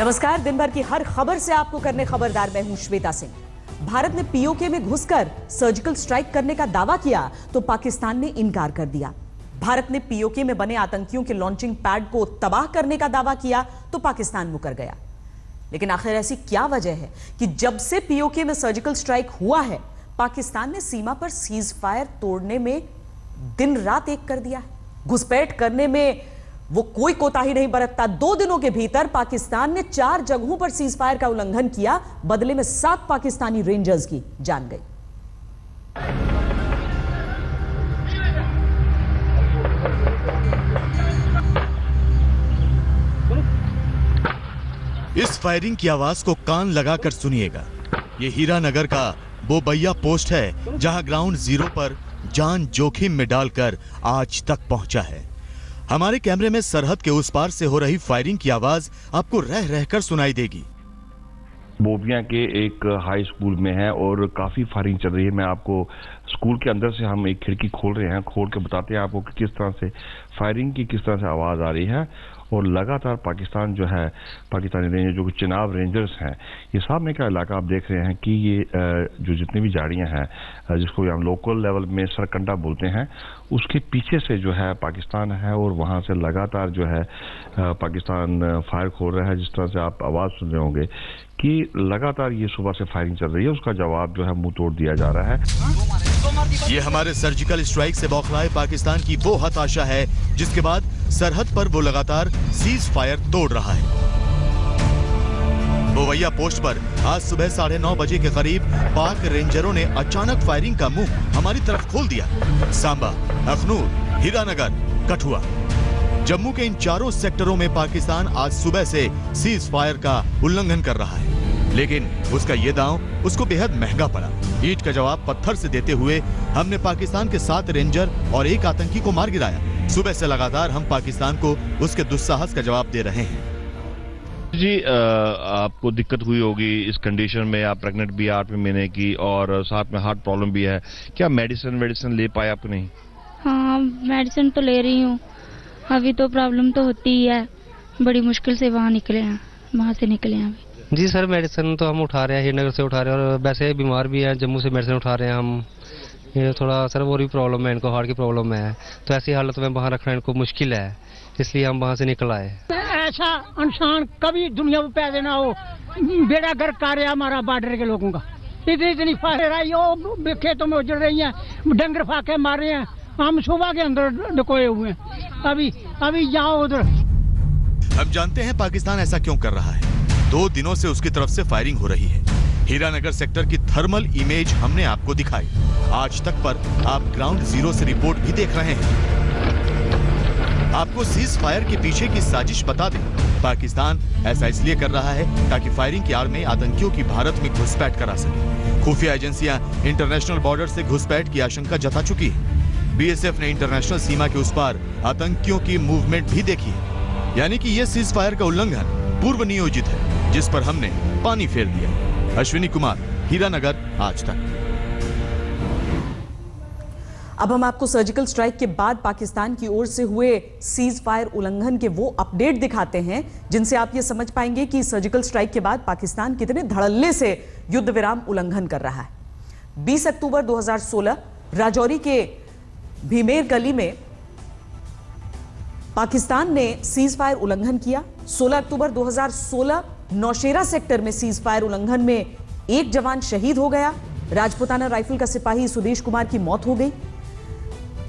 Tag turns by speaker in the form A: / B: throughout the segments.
A: नमस्कार। दिन भर की हर खबर से आपको करने खबरदार मैं हूं श्वेता सिंह। भारत ने पीओके में घुसकर सर्जिकल स्ट्राइक करने का दावा किया तो पाकिस्तान ने इनकार कर दिया। भारत ने पीओके में बने आतंकियों के लॉन्चिंग पैड को तबाह करने का दावा किया तो पाकिस्तान मुकर गया। लेकिन आखिर ऐसी क्या वजह है कि जब से पीओके में सर्जिकल स्ट्राइक हुआ है, पाकिस्तान ने सीमा पर सीज फायर तोड़ने में दिन रात एक कर दिया है। घुसपैठ करने में वो कोई कोताही नहीं बरतता। 2 दिनों के भीतर पाकिस्तान ने 4 जगहों पर सीज फायर का उल्लंघन किया। बदले में 7 पाकिस्तानी रेंजर्स की जान गई।
B: इस फायरिंग की आवाज को कान लगाकर सुनिएगा। ये हीरानगर का बोबैया पोस्ट है, जहां ग्राउंड जीरो पर जान जोखिम में डालकर आज तक पहुंचा है। हमारे कैमरे में सरहद के उस पार से हो रही फायरिंग की आवाज आपको रह रहकर सुनाई देगी।
C: बोबिया के एक हाई स्कूल में है और काफी फायरिंग चल रही है। मैं आपको स्कूल के अंदर से हम एक खिड़की खोल रहे हैं, खोल के बताते हैं आपको कि किस तरह से फायरिंग की किस तरह से आवाज आ रही है। और लगातार पाकिस्तान जो है, पाकिस्तानी रेंजर जो चिनाब रेंजर्स हैं, ये सामने का इलाका आप देख रहे हैं कि ये जो जितनी भी झाड़ियां हैं, जिसको हम लोकल लेवल में सरकंडा बोलते हैं, उसके पीछे से जो है पाकिस्तान है और वहां से लगातार जो है पाकिस्तान फायर खोल रहा है। जिस तरह से आप आवाज सुन रहे होंगे कि लगातार ये सुबह से फायरिंग चल रही है, उसका जवाब जो है मुंह तोड़ दिया जा रहा है।
B: ये हमारे सर्जिकल स्ट्राइक से बौखलाए पाकिस्तान की वो हताशा है जिसके बाद सरहद पर वो लगातार सीज फायर तोड़ रहा है। बोबैया पोस्ट पर आज सुबह 9:30 बजे के करीब पाक रेंजरों ने अचानक फायरिंग का मुंह हमारी तरफ खोल दिया। सांबा, अखनूर, हीरानगर, कठुआ, जम्मू के इन 4 सेक्टरों में पाकिस्तान आज सुबह से सीज फायर का उल्लंघन कर रहा है। लेकिन उसका ये दांव उसको बेहद महंगा पड़ा। ईंट का जवाब पत्थर से देते हुए हमने पाकिस्तान के 7 रेंजर और 1 आतंकी को मार गिराया। सुबह से लगातार हम पाकिस्तान को उसके दुस्साहस का जवाब दे रहे हैं।
C: जी, आपको दिक्कत हुई होगी इस कंडीशन में, आप प्रेग्नेंट भी 8 महीने की और साथ में हार्ट प्रॉब्लम भी है। क्या मेडिसिन ले पाए आप? नहीं।
D: हाँ, मेडिसिन तो ले रही हूँ। अभी तो प्रॉब्लम तो होती ही है। बड़ी मुश्किल से वहाँ से निकले हैं अभी।
E: जी सर, मेडिसिन तो हम उठा रहे हैं, हीरानगर से उठा रहे हैं और वैसे बीमार भी हैं, जम्मू से मेडिसिन उठा रहे हैं हम। ये थोड़ा सर वो भी प्रॉब्लम है, इनको हार्ट की प्रॉब्लम है, तो ऐसी हालत में वहाँ रखना इनको मुश्किल है, इसलिए हम वहाँ से निकल आए।
F: ऐसा इंसान कभी दुनिया में पैदा ना हो। बेड़ा गर्क कर रहा हमारा बॉर्डर के लोगों का। इतनी फायर आई हो, खेतों में उजड़ रही है, डंगर फाके मार रहे हैं, हम सुबह के अंदर डकोए हुए हैं। अभी जाओ उधर।
B: हम जानते हैं पाकिस्तान ऐसा क्यों कर रहा है। 2 दिनों से उसकी तरफ से फायरिंग हो रही है। हीरानगर सेक्टर की थर्मल इमेज हमने आपको दिखाई। आज तक पर आप ग्राउंड जीरो से रिपोर्ट भी देख रहे हैं। आपको सीज फायर के पीछे की साजिश बता दें। पाकिस्तान ऐसा इसलिए कर रहा है ताकि फायरिंग की आड़ में आतंकियों की भारत में घुसपैठ करा सके। खुफिया एजेंसियां इंटरनेशनल बॉर्डर से घुसपैठ की आशंका जता चुकी है। बीएसएफ ने इंटरनेशनल सीमा के उस पार आतंकियों की मूवमेंट भी देखी है। यानी कि यह सीज फायर का उल्लंघन पूर्व नियोजित है, जिस पर हमने पानी फेर दिया। अश्विनी कुमार, हीरानगर, आज तक।
A: अब हम आपको सर्जिकल स्ट्राइक के बाद पाकिस्तान की ओर से हुए सीज फायर उल्लंघन के वो अपडेट दिखाते हैं जिनसे आप ये समझ पाएंगे कि सर्जिकल स्ट्राइक के बाद पाकिस्तान कितने धड़ल्ले से युद्ध विराम उल्लंघन कर रहा है। 20 अक्टूबर 2016 राजौरी के भीमेर गली में पाकिस्तान ने सीज फायर उल्लंघन किया। 16 अक्टूबर 2016 नौशेरा सेक्टर में सीज फायर उल्लंघन में 1 जवान शहीद हो गया। राजपुताना राइफल का सिपाही सुदेश कुमार की मौत हो गई।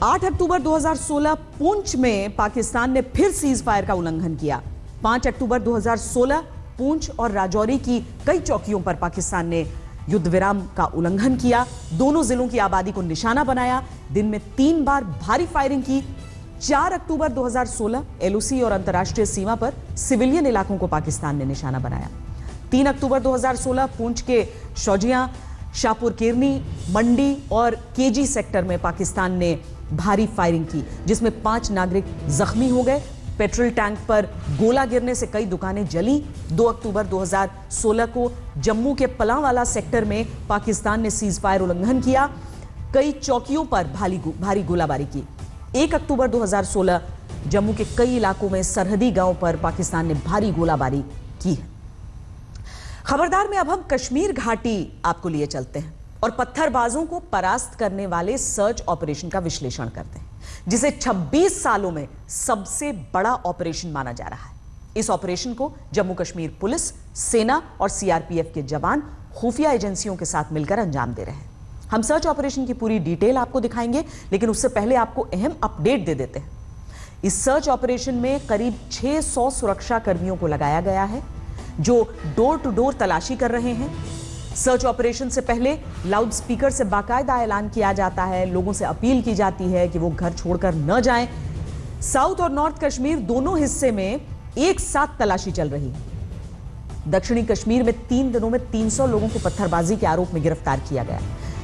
A: 8 अक्टूबर 2016 पुंछ में पाकिस्तान ने फिर सीज फायर का उल्लंघन किया। 5 अक्टूबर 2016 पुंछ और राजौरी की कई चौकियों पर पाकिस्तान ने युद्ध विराम का उल्लंघन किया। दोनों जिलों की आबादी को निशाना बनाया। दिन में 3 बार भारी फायरिंग की। 4 अक्टूबर 2016 एलओसी और अंतर्राष्ट्रीय सीमा पर सिविलियन इलाकों को पाकिस्तान ने निशाना बनाया। 3 अक्टूबर 2016 पुंछ के शौजिया, शाहपुर केरनी, मंडी और केजी सेक्टर में पाकिस्तान ने भारी फायरिंग की, जिसमें 5 नागरिक जख्मी हो गए। पेट्रोल टैंक पर गोला गिरने से कई दुकानें जली। 2 अक्टूबर 2016 को जम्मू के पलांवाला सेक्टर में पाकिस्तान ने सीज फायर उल्लंघन किया। कई चौकियों पर भारी गोलाबारी की। 1 अक्टूबर 2016 जम्मू के कई इलाकों में सरहदी गांव पर पाकिस्तान ने भारी गोलाबारी की है। खबरदार में अब हम कश्मीर घाटी आपको लिए चलते हैं और पत्थरबाजों को परास्त करने वाले सर्च ऑपरेशन का विश्लेषण करते हैं, जिसे 26 सालों में सबसे बड़ा ऑपरेशन माना जा रहा है। इस ऑपरेशन को जम्मू कश्मीर पुलिस, सेना और सीआरपीएफ के जवान खुफिया एजेंसियों के साथ मिलकर अंजाम दे रहे हैं। हम सर्च ऑपरेशन की पूरी डिटेल आपको दिखाएंगे, लेकिन उससे पहले आपको अहम अपडेट दे देते हैं। इस सर्च ऑपरेशन में करीब 600 सुरक्षा कर्मियों को लगाया गया है, जो डोर टू डोर तलाशी कर रहे हैं। सर्च ऑपरेशन से पहले लाउड स्पीकर से बाकायदा ऐलान किया जाता है, लोगों से अपील की जाती है कि वो घर छोड़कर न जाएं। साउथ और नॉर्थ कश्मीर दोनों हिस्से में एक साथ तलाशी चल रही है। दक्षिणी कश्मीर में 3 दिनों में 300 लोगों को पत्थरबाजी के आरोप में गिरफ्तार किया गया।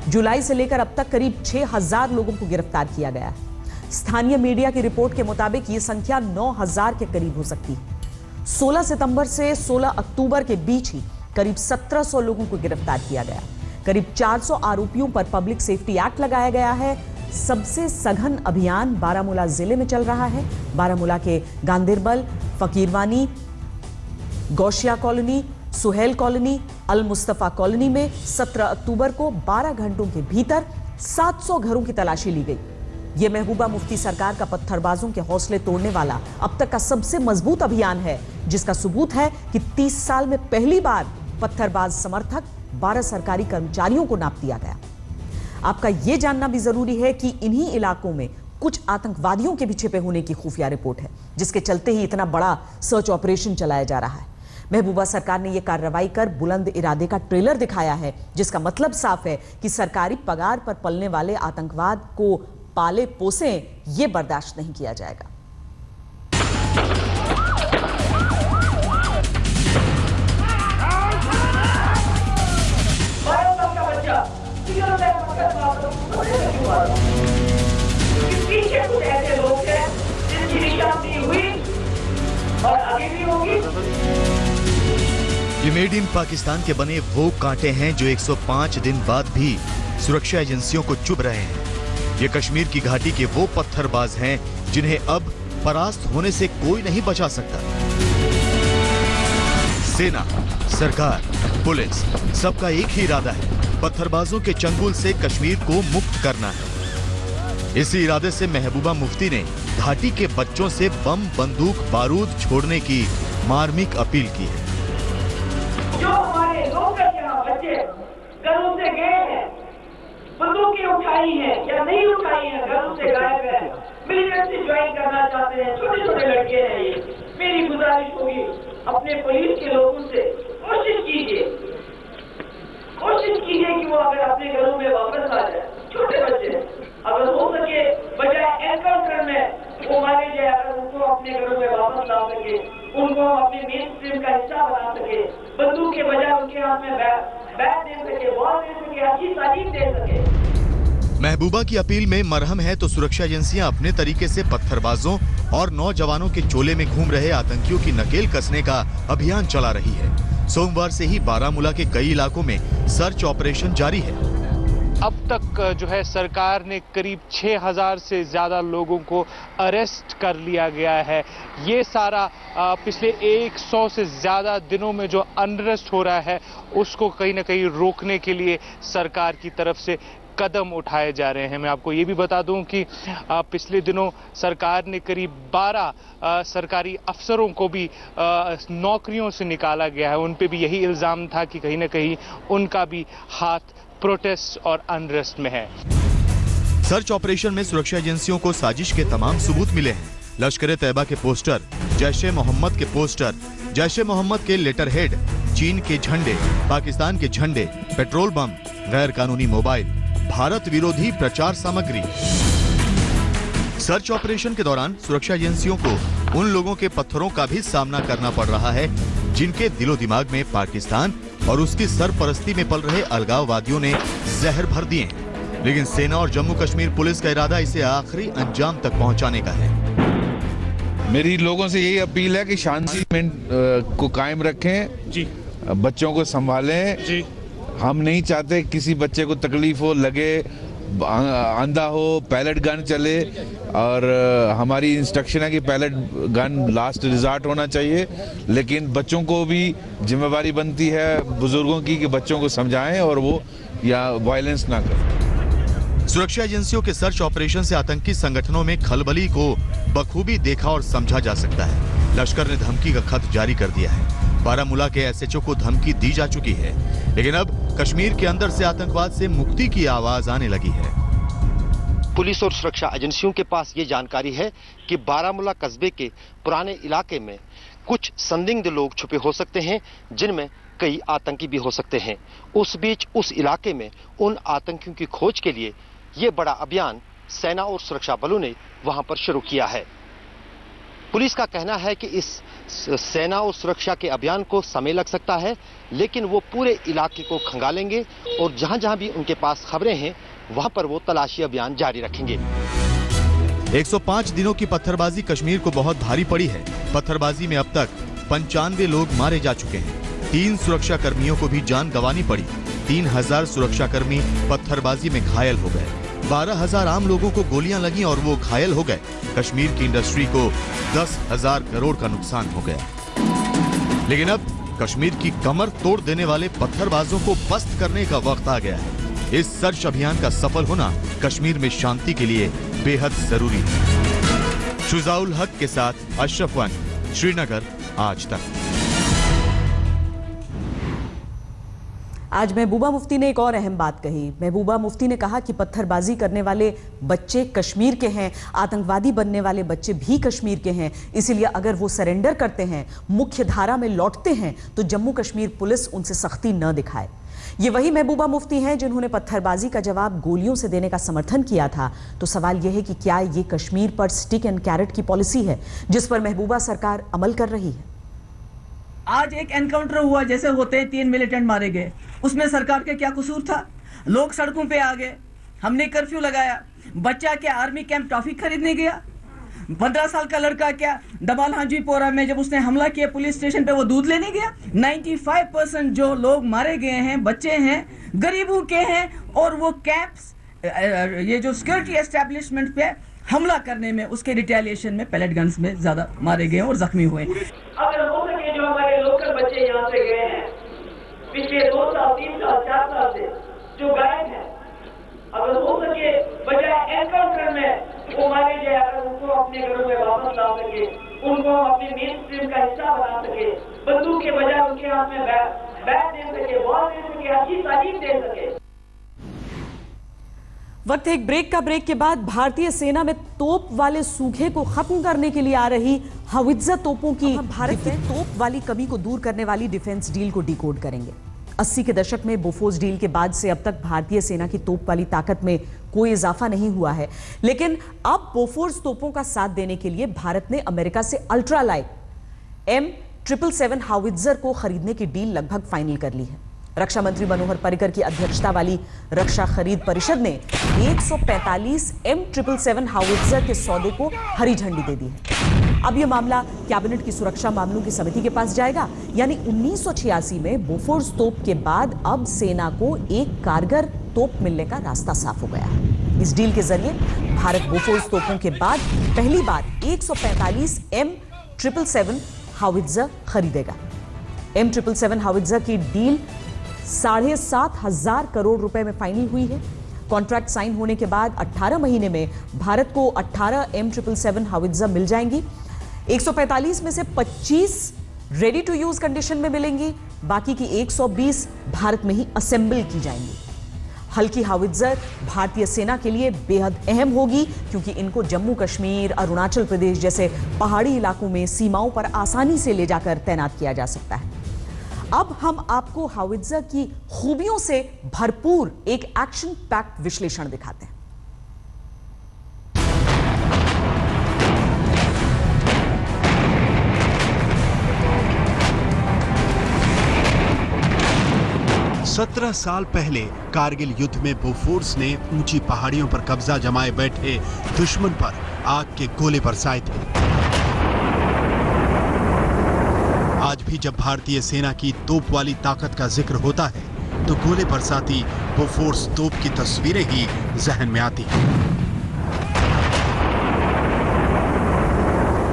A: जुलाई से लेकर अब तक करीब 6000 लोगों को गिरफ्तार किया गया है। स्थानीय मीडिया की रिपोर्ट के मुताबिक यह संख्या 9000 के करीब हो सकती है। 16 सितंबर से 16 अक्टूबर के बीच ही करीब 1700 लोगों को गिरफ्तार किया गया। करीब 400 आरोपियों पर पब्लिक सेफ्टी एक्ट लगाया गया है। सबसे सघन अभियान बारामूला जिले में चल रहा है। बारामूला के गांदेरबल, फकीरवानी, गौशिया कॉलोनी, सुहेल कॉलोनी, अल मुस्तफा कॉलोनी में 17 अक्टूबर को 12 घंटों के भीतर 700 घरों की तलाशी ली गई। यह महबूबा मुफ्ती सरकार का पत्थरबाजों के हौसले तोड़ने वाला अब तक का सबसे मजबूत अभियान है, जिसका सबूत है कि 30 साल में पहली बार पत्थरबाज समर्थक 12 सरकारी कर्मचारियों को नाप दिया गया। आपका यह जानना भी जरूरी है कि इन्हीं इलाकों में कुछ आतंकवादियों के भी छिपे होने की खुफिया रिपोर्ट है, जिसके चलते ही इतना बड़ा सर्च ऑपरेशन चलाया जा रहा है। महबूबा सरकार ने यह कार्रवाई कर बुलंद इरादे का ट्रेलर दिखाया है, जिसका मतलब साफ है कि सरकारी पगार पर पलने वाले आतंकवाद को पाले पोसे ये बर्दाश्त नहीं किया जाएगा।
G: पीछे कुछ ऐसे लोग हैं जिनकी निशानी हुई और आगे भी होगी।
B: ये मेड इन पाकिस्तान के बने वो कांटे हैं जो 105 दिन बाद भी सुरक्षा एजेंसियों को चुभ रहे हैं। ये कश्मीर की घाटी के वो पत्थरबाज हैं जिन्हें अब परास्त होने से कोई नहीं बचा सकता। सेना, सरकार, पुलिस, सबका एक ही इरादा है, पत्थरबाजों के चंगुल से कश्मीर को मुक्त करना है। इसी इरादे से महबूबा मुफ्ती ने घाटी के बच्चों से बम, बंदूक, बारूद छोड़ने की मार्मिक अपील की है।
G: जो हमारे लोकल यहाँ बच्चे घरों से गए हैं, बंदूकें उठाई हैं या नहीं उठाई हैं, घरों से गायब है, मिलिट्री ज्वाइन करना चाहते हैं, छोटे छोटे लड़के हैं ये। मेरी गुजारिश होगी अपने पुलिस के लोगों से, कोशिश कीजिए कि वो अगर अपने घरों में वापस आ जाए। छोटे बच्चे अगर हो सके बजाय एनकाउंटर में वो मारे जाए, अगर उनको अपने घरों में वापस ला सके, उनको हम अपने मेन स्ट्रीम का हिस्सा बना सके, बंदूक के बजाय उनके हाथ में बैट दे सके, बॉल दे सके, अच्छी तालीम दे सके।
B: महबूबा की अपील में मरहम है तो सुरक्षा एजेंसियां अपने तरीके से पत्थरबाजों और नौजवानों के चोले में घूम रहे आतंकियों की नकेल कसने का अभियान चला रही है। सोमवार से ही बारामूला के कई इलाकों में सर्च ऑपरेशन जारी है।
H: अब तक जो है सरकार ने करीब 6000 से ज़्यादा लोगों को अरेस्ट कर लिया गया है। ये सारा पिछले 100 से ज़्यादा दिनों में जो अनरेस्ट हो रहा है उसको कहीं ना कहीं रोकने के लिए सरकार की तरफ से कदम उठाए जा रहे हैं। मैं आपको ये भी बता दूं कि पिछले दिनों सरकार ने करीब 12 सरकारी अफसरों को भी नौकरियों से निकाला गया है। उन पे भी यही इल्ज़ाम था कि कहीं ना कहीं उनका भी हाथ प्रोटेस्ट और अनरेस्ट में है।
B: सर्च ऑपरेशन में सुरक्षा एजेंसियों को साजिश के तमाम सबूत मिले हैं। लश्कर तैयबा के पोस्टर, जैश-ए मोहम्मद के पोस्टर, जैश-ए मोहम्मद के लेटर हेड, चीन के झंडे, पाकिस्तान के झंडे, पेट्रोल बम, गैर कानूनी मोबाइल, भारत विरोधी प्रचार सामग्री। सर्च ऑपरेशन के दौरान सुरक्षा एजेंसियों को उन लोगों के पत्थरों का भी सामना करना पड़ रहा है जिनके दिलो दिमाग में पाकिस्तान और उसकी सरपरस्ती में पल रहे अलगाववादियों ने जहर भर दिए हैं। लेकिन सेना और जम्मू कश्मीर पुलिस का इरादा इसे आखिरी अंजाम तक पहुंचाने का है।
I: मेरी लोगों से यही अपील है कि शांति को कायम रखें जी, बच्चों को संभालें जी। हम नहीं चाहते किसी बच्चे को तकलीफ हो, लगे, अंधा हो, पैलेट गन चले, और हमारी इंस्ट्रक्शन है कि पैलेट गन लास्ट रिजॉर्ट होना चाहिए। लेकिन बच्चों को भी जिम्मेवारी बनती है बुजुर्गों की कि बच्चों को समझाएं और वो या वायलेंस ना करें।
B: सुरक्षा एजेंसियों के सर्च ऑपरेशन से आतंकी संगठनों में खलबली को बखूबी देखा और समझा जा सकता है। लश्कर ने धमकी का खत जारी कर दिया है। बारामूला के एसएचओ को धमकी दी जा चुकी है, लेकिन अब कश्मीर के अंदर से आतंकवाद से मुक्ति की आवाज आने लगी है।
J: पुलिस और सुरक्षा एजेंसियों के पास ये जानकारी है कि बारामूला कस्बे के पुराने इलाके में कुछ संदिग्ध लोग छुपे हो सकते हैं, जिनमें कई आतंकी भी हो सकते हैं। उस बीच उस इलाके में उन आतंकियों की खोज के लिए ये बड़ा अभियान सेना और सुरक्षा बलों ने वहां पर शुरू किया है। पुलिस का कहना है कि इस सेना और सुरक्षा के अभियान को समय लग सकता है, लेकिन वो पूरे इलाके को खंगालेंगे और जहां जहां भी उनके पास खबरें हैं वहां पर वो तलाशी अभियान जारी रखेंगे।
B: 105 दिनों की पत्थरबाजी कश्मीर को बहुत भारी पड़ी है। पत्थरबाजी में अब तक 95 लोग मारे जा चुके हैं। 3 सुरक्षा कर्मियों को भी जान गंवानी पड़ी। 3000 सुरक्षाकर्मी पत्थरबाजी में घायल हो गए। 12,000 आम लोगों को गोलियां लगीं और वो घायल हो गए। कश्मीर की इंडस्ट्री को 10,000 करोड़ का नुकसान हो गया। लेकिन अब कश्मीर की कमर तोड़ देने वाले पत्थरबाजों को पस्त करने का वक्त आ गया है। इस सर्च अभियान का सफल होना कश्मीर में शांति के लिए बेहद जरूरी है। शुजाउल हक के साथ अशरफ वन, श्रीनगर, आज तक।
A: आज महबूबा मुफ्ती ने एक और अहम बात कही। महबूबा मुफ्ती ने कहा कि पत्थरबाजी करने वाले बच्चे कश्मीर के हैं, आतंकवादी बनने वाले बच्चे भी कश्मीर के हैं, इसीलिए अगर वो सरेंडर करते हैं, मुख्य धारा में लौटते हैं, तो जम्मू कश्मीर पुलिस उनसे सख्ती न दिखाए। ये वही महबूबा मुफ्ती हैं जिन्होंने पत्थरबाजी का जवाब गोलियों से देने का समर्थन किया था। तो सवाल यह है कि क्या ये कश्मीर पर स्टिक एंड कैरेट की पॉलिसी है जिस पर महबूबा सरकार अमल कर रही है?
K: आज एक एनकाउंटर हुआ, जैसे होते हैं 3 मिलिटेंट मारे गए, उसमें सरकार के क्या कसूर था? लोग सड़कों पे आ गए, हमने कर्फ्यू लगाया। बच्चा क्या आर्मी कैंप टॉफी खरीदने गया? 15 साल का लड़का क्या दबाल हाजीपोरा में जब उसने हमला किया पुलिस स्टेशन पे, वो दूध लेने गया? 95% जो लोग मारे गए हैं बच्चे हैं, गरीबों के हैं, और वो कैंप्स ये जो सिक्योरिटी एस्टेब्लिशमेंट पे हमला करने में, उसके रिटेलिएशन में पैलेट गन्स में ज्यादा मारे गए और जख्मी हुए।
G: अगर हो सके जो हमारे लोकल बच्चे यहाँ से गए हैं पिछले 2 साल 3 साल 4 साल से जो गायब हैं, अगर हो सके बजाय एनकाउंटर में वो मारे जाए, अगर उनको अपने घरों में वापस ला सके, उनको अपने मेन स्ट्रीम का हिस्सा बना सके, बंदूक के बजाय उनके हाथ में बैट दे सके, बॉल दे सके, अच्छी तालीम दे सके।
A: वक्त एक ब्रेक का। ब्रेक के बाद भारतीय सेना में तोप वाले सूखे को खत्म करने के लिए आ रही हावित्ज़र तोपों की भारत में तोप वाली कमी को दूर करने वाली डिफेंस डील को डिकोड करेंगे। 80 के दशक में बोफोर्स डील के बाद से अब तक भारतीय सेना की तोप वाली ताकत में कोई इजाफा नहीं हुआ है, लेकिन अब बोफोर्स तोपों का साथ देने के लिए भारत ने अमेरिका से अल्ट्रालाइट M777 हावित्ज़र को खरीदने की डील लगभग फाइनल कर ली है। रक्षा मंत्री मनोहर पर्रिकर की अध्यक्षता वाली रक्षा खरीद परिषद ने 145 M777 हावित्ज़र के सौदे को हरी झंडी दे दी है। अब यह मामला कैबिनेट की सुरक्षा मामलों की समिति के पास जाएगा। यानी 1986 में बोफोर्स तोप के बाद अब सेना को एक कारगर तोप मिलने का रास्ता साफ हो गया है। इस डील के जरिए भारत बोफोर्स तोपों के बाद पहली बार 145 M777 हावित्ज़र खरीदेगा। M777 हावित्ज़र की डील 7,500 करोड़ रुपए में फाइनल हुई है। कॉन्ट्रैक्ट साइन होने के बाद 18 महीने में भारत को 18 M777 हावित्ज़र मिल जाएंगी। 145 में से 25 रेडी टू यूज कंडीशन में मिलेंगी, बाकी की 120 भारत में ही असेंबल की जाएंगी। हल्की हावित्ज़र भारतीय सेना के लिए बेहद अहम होगी, क्योंकि इनको जम्मू कश्मीर, अरुणाचल प्रदेश जैसे पहाड़ी इलाकों में सीमाओं पर आसानी से ले जाकर तैनात किया जा सकता है। अब हम आपको हावित्ज़र की खूबियों से भरपूर एक एक्शन पैक्ड विश्लेषण दिखाते हैं।
L: सत्रह साल पहले कारगिल युद्ध में बोफोर्स ने ऊंची पहाड़ियों पर कब्जा जमाए बैठे दुश्मन पर आग के गोले बरसाए थे। आज भी जब भारतीय सेना की तोप वाली ताकत का जिक्र होता है तो गोले बरसाती बोफोर्स तोप की तस्वीरें ही जहन में आती हैं।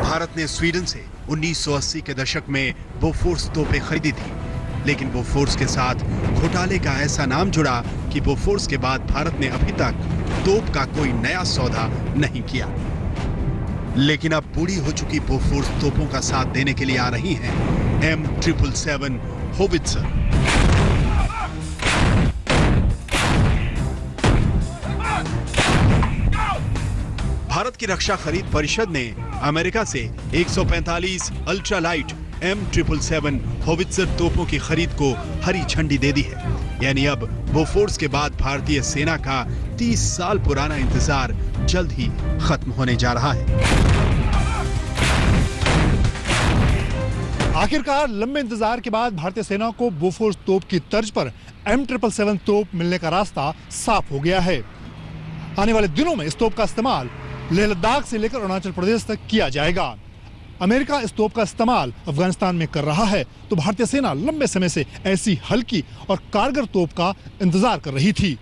L: भारत ने स्वीडन से 1980 के दशक में बोफोर्स तोपें खरीदी थी, लेकिन बोफोर्स के साथ घोटाले का ऐसा नाम जुड़ा कि बोफोर्स के बाद भारत ने अभी तक तोप का कोई नया सौदा नहीं किया। लेकिन अब बूढ़ी हो चुकी बोफोर्स तोपों का साथ देने के लिए आ रही हैं M777 होवित्जर। भारत की रक्षा खरीद परिषद ने अमेरिका से 145 अल्ट्रालाइट M777 होवित्जर तोपों की खरीद को हरी झंडी दे दी है। यानी अब बोफोर्स के बाद भारतीय सेना का 30 साल पुराना इंतजार जल्द ही खत्म होने जा रहा है।
M: आखिरकार लंबे इंतजार के बाद भारतीय सेना को बोफोर्स तोप की तर्ज पर M777 तोप मिलने का रास्ता साफ हो गया है। आने वाले दिनों में इस तोप का इस्तेमाल लेह लद्दाख से लेकर अरुणाचल प्रदेश तक किया जाएगा। अमेरिका इस तोप का इस्तेमाल अफगानिस्तान में कर रहा है, तो भारतीय सेना लंबे समय से ऐसी हल्की और कारगर तोप का इंतजार कर रही थी।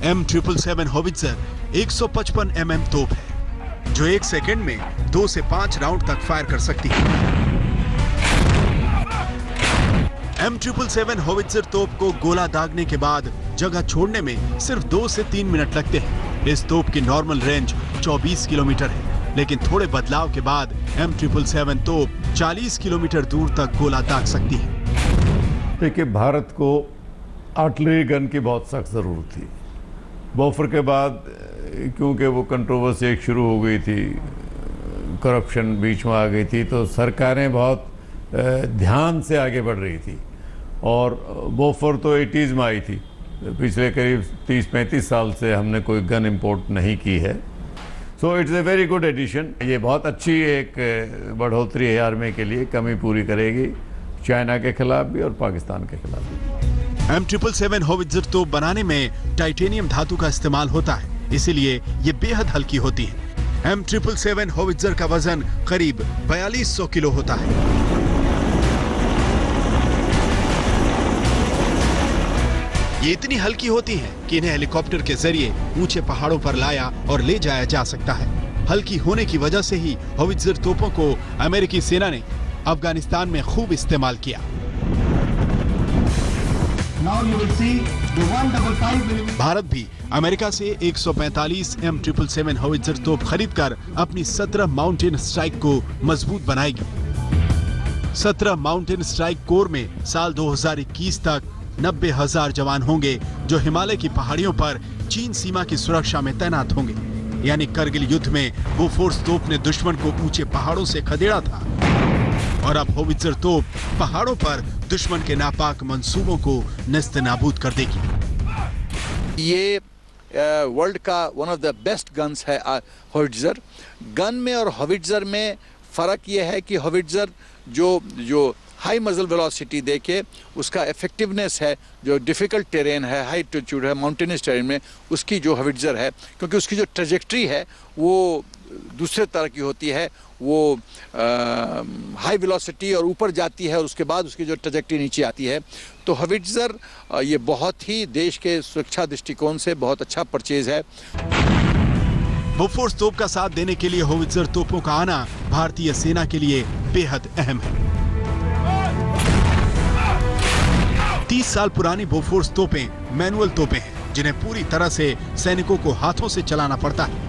L: M777 होवित्जर 155 mm तोप है, जो 1 सेकंड में 2 से 5 राउंड तक फायर कर सकती है। M777 होवित्जर तोप को गोला दागने के बाद जगह छोड़ने में सिर्फ 2 से 3 मिनट लगते हैं। इस तोप की नॉर्मल रेंज 24 किलोमीटर है, लेकिन थोड़े बदलाव के बाद M777 तोप 40 किलोमीटर दूर तक गोला दाग सकती है।
N: देखिए, भारत को आर्टिलरी गन की बहुत सख्त जरूरत थी। बोफर के बाद क्योंकि वो कंट्रोवर्सी एक शुरू हो गई थी, करप्शन बीच में आ गई थी, तो सरकारें बहुत ध्यान से आगे बढ़ रही थी। और बोफर तो 80s में आई थी, पिछले करीब 30-35 साल से हमने कोई गन इंपोर्ट नहीं की है। So it's a very good addition. ये बहुत अच्छी एक बढ़ोतरी है आर्मी के लिए, कमी पूरी करेगी चाइना के खिलाफ भी और पाकिस्तान के खिलाफ भी।
L: M777 होवित्जर तोप बनाने में टाइटेनियम धातु का इस्तेमाल होता है, इसीलिए ये बेहद हल्की होती है। M777 होवित्जर का वजन करीब 4200 किलो होता है। ये इतनी हल्की होती हैं कि इन्हें हेलीकॉप्टर के जरिए ऊंचे पहाड़ों पर लाया और ले जाया जा सकता है। हल्की होने की वजह से ही होवित्जर तोपों को अमेरिकी सेना ने अफगानिस्तान में खूब इस्तेमाल किया। भारत भी अमेरिका से 145 M777 होवित्जर तोप खरीदकर अपनी 17 माउंटेन स्ट्राइक को मजबूत बनाएगी। 17 माउंटेन स्ट्राइक कोर में साल 2021 तक 90,000 जवान होंगे, जो हिमालय की पहाड़ियों पर चीन सीमा की सुरक्षा में तैनात होंगे। यानी करगिल युद्ध में बोफोर्स तोप ने दुश्मन को ऊंचे पहाड़ों से खदेड़ा था, और अब होवित्जर तोप पहाड़ों पर दुश्मन के नापाक मंसूबों को नेस्तनाबूद कर देगी।
O: ये वर्ल्ड का one of the best guns है होवित्जर। गन में और होवित्जर में फर्क ये है कि होवित्जर जो हाई मजल वेलोसिटी देके उसका इफेक्टिवनेस है, जो डिफ़िकल्ट टेरेन है, हाई एल्टीट्यूड है, माउंटेनियस टेरेन में उसकी जो होवित्जर है, क्योंकि उसकी जो ट्रेजेक्ट्री है वो दूसरे तरह की होती है। वो हाई वेलोसिटी और ऊपर जाती है और उसके बाद उसकी जो ट्रेजेक्ट्री नीचे आती है। तो होवित्जर ये बहुत ही देश के सुरक्षा दृष्टिकोण से बहुत अच्छा परचेज है।
L: बोफोर्स तोप का साथ देने के लिए होवित्जर तोपों का आना भारतीय सेना के लिए बेहद अहम है। 30 साल पुरानी बोफोर्स तोपें मैनुअल तोपें हैं, जिन्हें पूरी तरह से सैनिकों को हाथों से चलाना पड़ता है।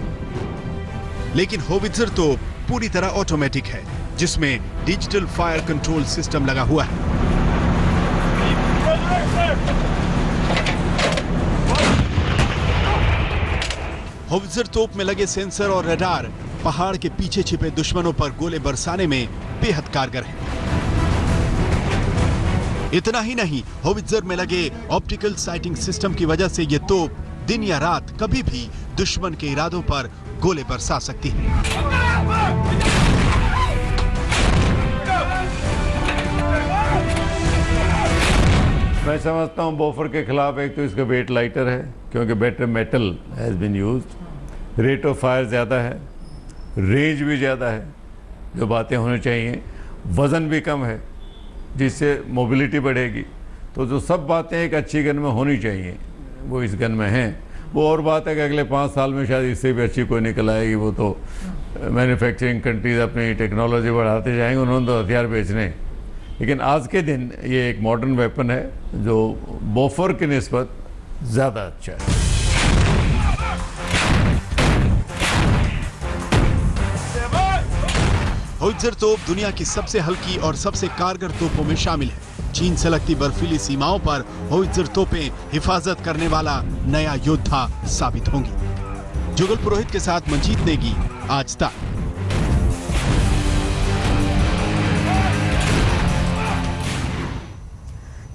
L: लेकिन होवित्जर तोप पूरी तरह ऑटोमेटिक है, जिसमें डिजिटल फायर कंट्रोल सिस्टम लगा हुआ है। होवित्जर तोप में लगे सेंसर और रडार पहाड़ के पीछे छिपे दुश्मनों पर गोले बरसाने में बेहद कारगर है। इतना ही नहीं, होवित्जर में लगे ऑप्टिकल साइटिंग सिस्टम की वजह से ये तोप दिन या रात कभी भी दुश्मन के इरादों पर गोले बरसा सकती है।
N: मैं समझता हूँ बोफर के खिलाफ एक तो इसका वेट लाइटर है, क्योंकि better metal has been used, rate of fire ज़्यादा है, रेंज भी ज़्यादा है, जो बातें होनी चाहिए, वज़न भी कम है, जिससे मोबिलिटी बढ़ेगी। तो जो सब बातें एक अच्छी गन में होनी चाहिए वो इस गन में हैं। वो और बात है कि अगले 5 साल में शायद इससे भी अच्छी कोई निकल आएगी। वो तो मैन्युफैक्चरिंग कंट्रीज अपनी टेक्नोलॉजी बढ़ाते जाएंगे, उन्होंने तो हथियार बेचने। लेकिन आज के दिन ये एक मॉडर्न वेपन है जो बोफर की निस्बत ज़्यादा अच्छा है।
L: होवित्जर तोप दुनिया की सबसे हल्की और सबसे कारगर तोपों में शामिल है। चीन से लगती बर्फीली सीमाओं पर होवित्जर तोपें हिफाजत करने वाला नया योद्धा साबित होंगी। जुगल पुरोहित के साथ मंजीत नेगी, आज तक।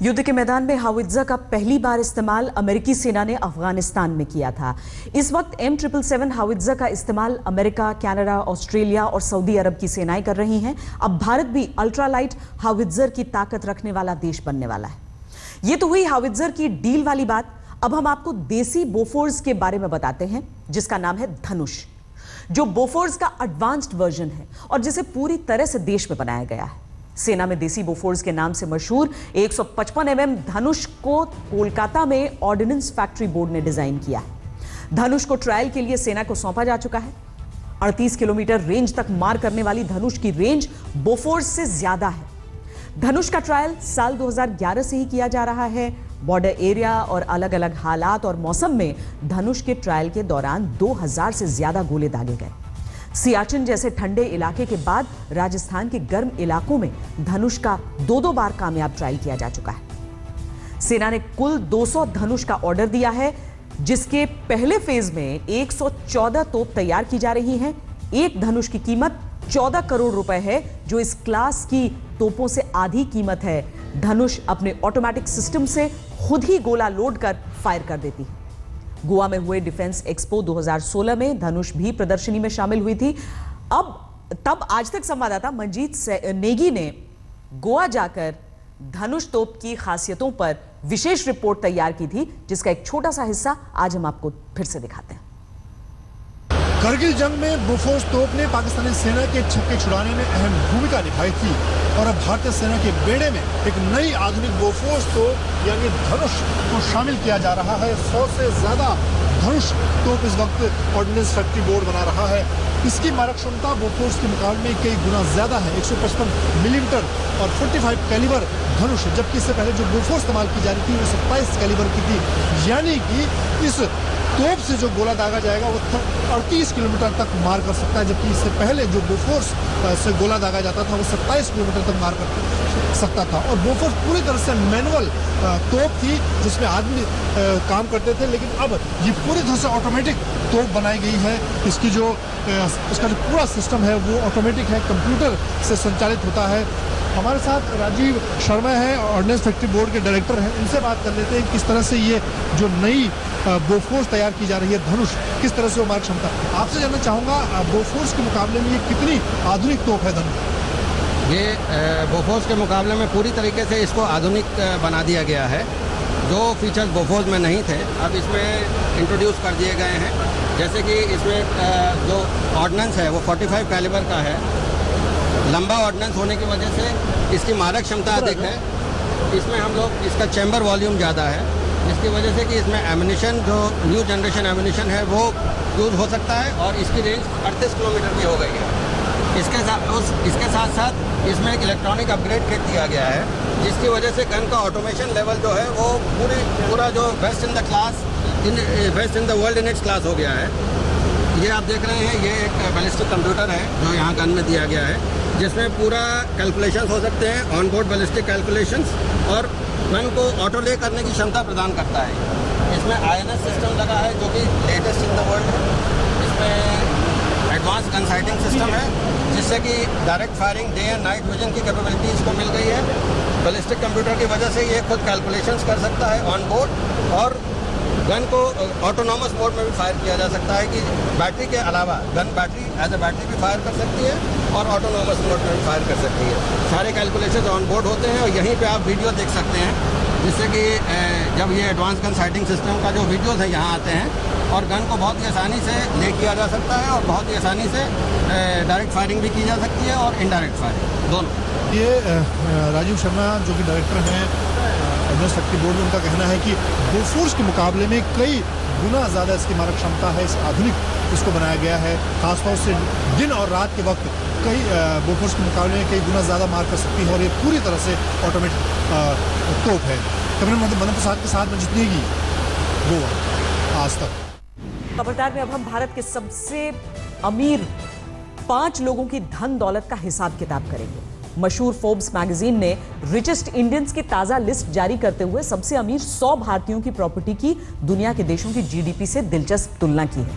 A: युद्ध के मैदान में हावित्जर का पहली बार इस्तेमाल अमेरिकी सेना ने अफगानिस्तान में किया था। इस वक्त M777 हावित्जर का इस्तेमाल अमेरिका, कनाडा, ऑस्ट्रेलिया और सऊदी अरब की सेनाएं कर रही हैं। अब भारत भी अल्ट्रालाइट हावित्जर की ताकत रखने वाला देश बनने वाला है। ये तो हुई हावित्जर की डील वाली बात। अब हम आपको देसी बोफोर्स के बारे में बताते हैं, जिसका नाम है धनुष, जो बोफोर्स का एडवांस्ड वर्जन है और जिसे पूरी तरह से देश में बनाया गया है। सेना में देसी बोफोर्स के नाम से मशहूर 155 mm धनुष को कोलकाता में ऑर्डिनेंस फैक्ट्री बोर्ड ने डिजाइन किया है। धनुष को ट्रायल के लिए सेना को सौंपा जा चुका है। 38 किलोमीटर रेंज तक मार करने वाली धनुष की रेंज बोफोर्स से ज्यादा है। धनुष का ट्रायल साल 2011 से ही किया जा रहा है। बॉर्डर एरिया और अलग अलग हालात और मौसम में धनुष के ट्रायल के दौरान 2000 से ज्यादा गोले दागे गए। सियाचिन जैसे ठंडे इलाके के बाद राजस्थान के गर्म इलाकों में धनुष का 2 बार कामयाब ट्रायल किया जा चुका है। सेना ने कुल 200 धनुष का ऑर्डर दिया है, जिसके पहले फेज में 114 तोप तैयार की जा रही हैं। एक धनुष की कीमत 14 करोड़ रुपए है, जो इस क्लास की तोपों से आधी कीमत है। धनुष अपने ऑटोमेटिक सिस्टम से खुद ही गोला लोड कर फायर कर देती है। गोवा में हुए डिफेंस एक्सपो 2016 में धनुष भी प्रदर्शनी में शामिल हुई थी। तब आज तक संवाददाता मंजीत नेगी ने गोवा जाकर धनुष तोप की खासियतों पर विशेष रिपोर्ट तैयार की थी, जिसका एक छोटा सा हिस्सा आज हम आपको फिर से दिखाते हैं।
M: करगिल जंग में बोफोर्स तोप ने पाकिस्तानी सेना के छक्के छुड़ाने में अहम भूमिका निभाई थी और अब भारतीय सेना के बेड़े में एक नई आधुनिक बोफोर्स तोप यानी धनुष को शामिल किया जा रहा है। 100 से ज्यादा धनुष तोप इस वक्त ऑर्डिनेंस फैक्ट्री बोर्ड बना रहा है। इसकी मारक क्षमता बोफोर्स के मुकाबले में कई गुना ज्यादा है। 155 मिलीमीटर और 45 कैलिबर धनुष, जबकि इससे पहले जो बोफोर्स इस्तेमाल की जा रही थी वो 27 कैलिबर की थी। यानी कि इस तोप से जो गोला दागा जाएगा वो 38 किलोमीटर तक मार कर सकता है, जबकि इससे पहले जो बोफोर्स से गोला दागा जाता था वो 27 किलोमीटर तक मार कर सकता था। और बोफोर्स पूरी तरह से मैनुअल तोप थी, जिसमें आदमी काम करते थे, लेकिन अब ये पूरी तरह से ऑटोमेटिक तोप बनाई गई है। इसका जो पूरा सिस्टम है वो ऑटोमेटिक है, कंप्यूटर से संचालित होता है। हमारे साथ राजीव शर्मा है, ऑर्डिनेंस फैक्ट्री बोर्ड के डायरेक्टर हैं। इनसे बात कर लेते हैं किस तरह से ये जो नई बोफोर्स तैयार की जा रही है धनुष, किस तरह से वो मार क्षमता। आपसे जानना चाहूँगा, बोफोर्स के मुकाबले में ये कितनी आधुनिक तोप है धनुष?
P: ये बोफोर्स के मुकाबले में पूरी तरीके से इसको आधुनिक बना दिया गया है। जो फीचर्स बोफोर्स में नहीं थे अब इसमें इंट्रोड्यूस कर दिए गए हैं। जैसे कि इसमें जो ऑर्डिनेंस है वो 45 कैलिबर का है। लंबा ऑर्डिनेंस होने की वजह से इसकी मारक क्षमता अधिक है। इसमें हम लोग इसका चैम्बर वॉल्यूम ज़्यादा है, जिसकी वजह से कि इसमें एमिनिशन जो न्यू जनरेशन एमिनिशन है वो यूज़ हो सकता है और इसकी रेंज 38 किलोमीटर की हो गई है। इसके साथ साथ इसमें एक इलेक्ट्रॉनिक अपग्रेड किट दिया गया है, जिसकी वजह से गन का ऑटोमेशन लेवल जो है वो पूरा जो best in the world in its class हो गया है। ये आप देख रहे हैं, ये एक बैलिस्टिक कंप्यूटर है जो यहाँ गन में दिया गया है, जिसमें पूरा कैलकुलेशंस हो सकते हैं, ऑन बोर्ड बैलिस्टिक कैलकुलेशंस, और गन को ऑटो ले करने की क्षमता प्रदान करता है। इसमें INS सिस्टम लगा है जो कि लेटेस्ट इन द वर्ल्ड है। इसमें एडवांस गन साइटिंग सिस्टम है, जिससे कि direct firing, day and night vision की कैपेबिलिटी इसको मिल गई है। बैलिस्टिक कंप्यूटर की वजह से ये खुद कैलकुलेशंस कर सकता है ऑन बोर्ड, और गन को ऑटोनॉमस मोड में भी फायर किया जा सकता है कि बैटरी के अलावा gun battery as a battery भी फायर कर सकती है और ऑटोनॉमस मोड में भी फायर कर सकती है। सारे कैलकुलेशंस ऑन बोर्ड होते हैं और यहीं पे आप वीडियो देख सकते हैं, जिससे कि जब ये एडवांस गन साइटिंग सिस्टम का जो वीडियोज़ है यहाँ आते हैं और गन को बहुत ही आसानी से ले किया जा सकता है और बहुत ही आसानी से डायरेक्ट फायरिंग भी की जा सकती है और इनडायरेक्ट फायरिंग दोनों।
M: ये राजीव शर्मा जो कि डायरेक्टर हैं ऑर्डिनेंस फैक्ट्री बोर्ड में उनका कहना है कि बोफोर्स के मुकाबले में कई गुना ज़्यादा इसकी मारक क्षमता है, इस आधुनिक इसको बनाया गया है, खासतौर से दिन और रात के वक्त कई बोफोर्स के मुकाबले में कई गुना ज़्यादा मार कर सकती है और ये पूरी तरह से ऑटोमेटिक तोप है। कैमरामैन मदन प्रसाद के साथ में जीतेगी गोवा आज तक।
A: खबरदार में अब हम भारत के सबसे अमीर 5 लोगों की धन दौलत का हिसाब किताब करेंगे। मशहूर फोर्ब्स मैगजीन ने रिचेस्ट इंडियंस की ताजा लिस्ट जारी करते हुए सबसे अमीर 100 भारतीयों की प्रॉपर्टी की दुनिया के देशों की जीडीपी से दिलचस्प तुलना की है।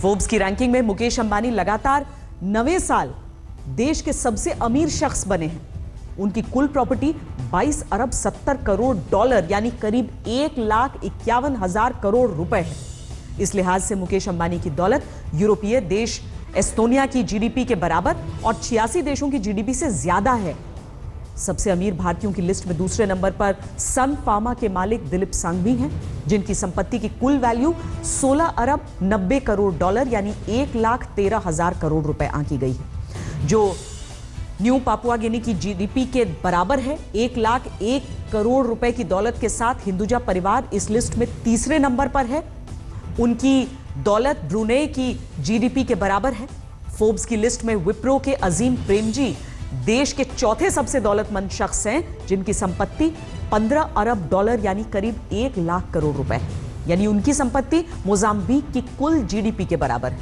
A: फोर्ब्स की रैंकिंग में मुकेश अंबानी लगातार 9वें साल देश के सबसे अमीर शख्स बने हैं। उनकी कुल प्रॉपर्टी 22 अरब 70 करोड़ डॉलर यानी करीब 1,51,000 करोड़ रुपए है। इस लिहाज से मुकेश अंबानी की दौलत यूरोपीय देश एस्टोनिया की जीडीपी के बराबर और 86 देशों की जीडीपी से ज्यादा है। सबसे अमीर भारतीयों की लिस्ट में दूसरे नंबर पर सन फार्मा के मालिक दिलीप सांघवी हैं, जिनकी संपत्ति की कुल वैल्यू 16 अरब 90 करोड़ डॉलर यानी 1,13,000 करोड़ रुपए आंकी गई है, जो न्यू पापुआ गिनी की जीडीपी के बराबर है। 1,01 करोड़ रुपए की दौलत के साथ हिंदुजा परिवार इस लिस्ट में तीसरे नंबर पर है। उनकी दौलत ब्रुनेई की जीडीपी के बराबर है। फोर्ब्स की लिस्ट में विप्रो के अजीम प्रेमजी देश के चौथे सबसे दौलतमंद शख्स हैं, जिनकी संपत्ति 15 अरब डॉलर यानी करीब 1 लाख करोड़ रुपए है, यानी उनकी संपत्ति मोजाम्बिक की कुल जीडीपी के बराबर है।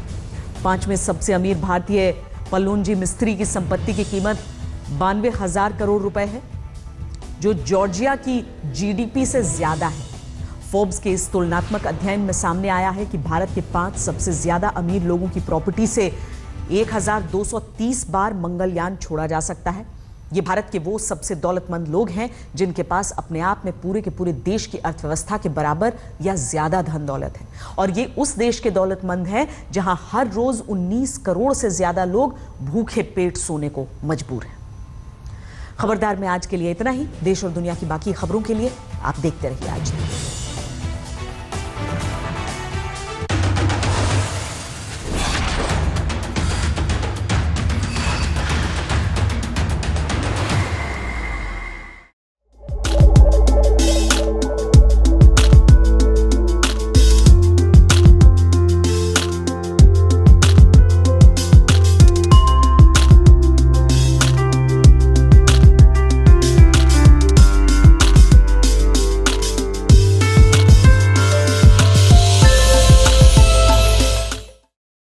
A: 5वें सबसे अमीर भारतीय पल्लोंजी मिस्त्री की संपत्ति की कीमत 92,000 करोड़ रुपए है, जो जॉर्जिया की जीडीपी से ज्यादा है। फोर्ब्स के इस तुलनात्मक अध्ययन में सामने आया है कि भारत के 5 सबसे ज्यादा अमीर लोगों की प्रॉपर्टी से 1,230 बार मंगलयान छोड़ा जा सकता है। ये भारत के वो सबसे दौलतमंद लोग हैं जिनके पास अपने आप में पूरे के पूरे देश की अर्थव्यवस्था के बराबर या ज्यादा धन दौलत है, और ये उस देश के दौलतमंद हैं जहां हर रोज 19 करोड़ से ज्यादा लोग भूखे पेट सोने को मजबूर हैं। खबरदार में आज के लिए इतना ही। देश और दुनिया की बाकी खबरों के लिए आप देखते रहिए आज तक।